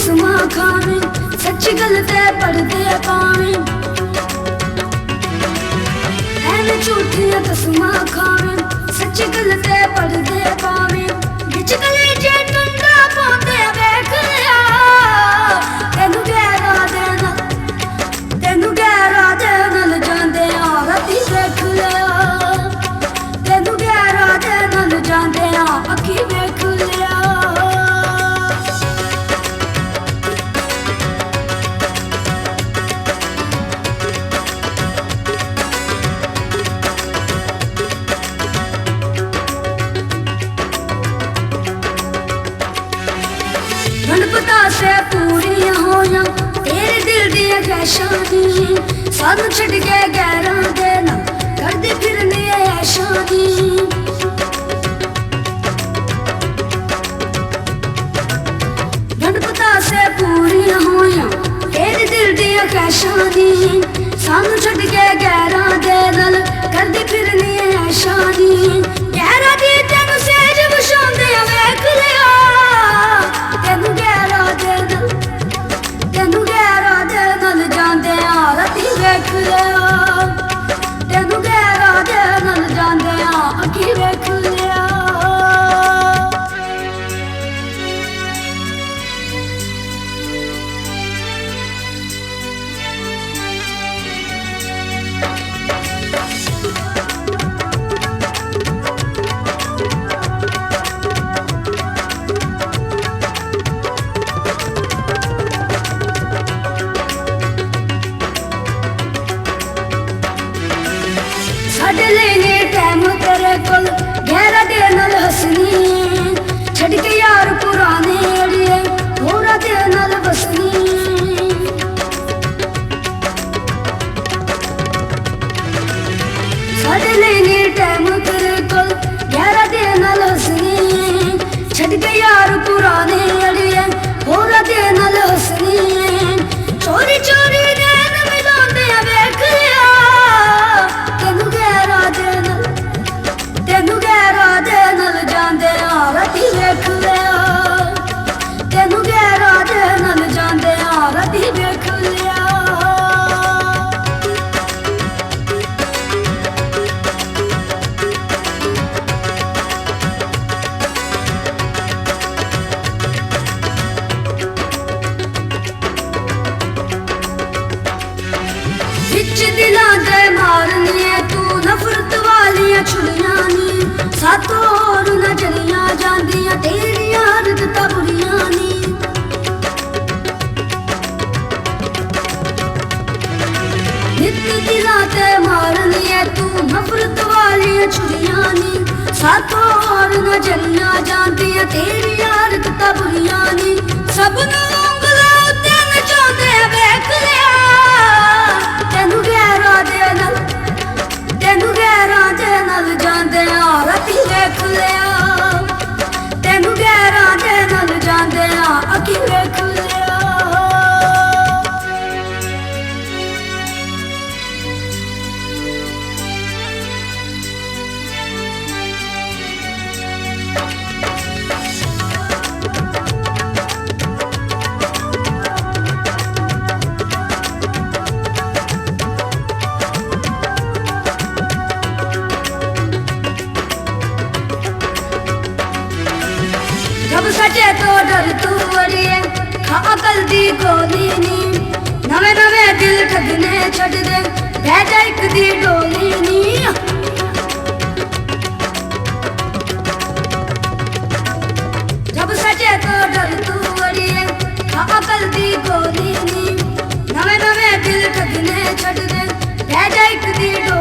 कसमा खावे सच्ची गलते पढ़दे पावे ऐन झूठियां कसमा खावे सच्ची गलते पढ़दे पावे बिच गली जे टंडा पाते वेख लिया तेनू गहरा दे नल जांदे आ राती वेख लिया तेनू गहरा दे नल जांदे आ अखी वेख लिया पता से पूरियां होया तेरे दिल दियां ख्वाहिशां दी सानू छड़ के गैरां दे ना करदे फिरने ऐशां दी पता से पूरियां होया तेरे दिल दियां ख्वाहिशां दी सानू छड़ के गैरां दे नाल करदे फिरने ऐशां दी गैरां दी तैनू सेज वछांदे वेख लिया तेनू गहरा दे नल जांदे आ राती वेख लिया तेनू गहरा दे नल जांदे आ अखी वेख लिया साडे लेने टाइम तेरे कोल गहरा दे नाल हसनी छड़ के यार पुराने अड़िए होरा दे नाल बसनी साडे लेने टाइम तेरे कोल गहरा दे नाल हसनी छड़ के यार पुराने अड़िए होरा दे नाल हसनी चोरी चोरी नैन मिलांदे वेख लिया तेनू गहरा दे नल जांदे आ राती वेख लिया तेनू गहरा दे नल जांदे आ राती वेख लिया बिच दिलां दे मारनी तू नफरत वालियां छुड़ियां नी सातों होर न चलियां जांदियां तेरियां आदतां बुरियां नी नित दिलां ते मारनी तू नफरत वालियां छुड़ियां नी सातों होर न चलियां जांदियां तेरियां आदतां बुरियां नी सबनूं ਉਂਗਲਾਂ उत्ते नचांदे वेख लिया तेनू गहरा दे नल जांदे आ राती वेख लिया तेनू गहरा दे नल जांदे आ अखी वेख लिया जब सचे तो डर तू अड़िए खा अकल दी गोली नी नवे नवे दिल ठगने छड़ दे बह जा इक दी डोली नी जब सचे तो डर तू अड़िए खा अकल दी गोली नी नवे नवे दिल ठगने छड़ दे बह जा इक दी डोली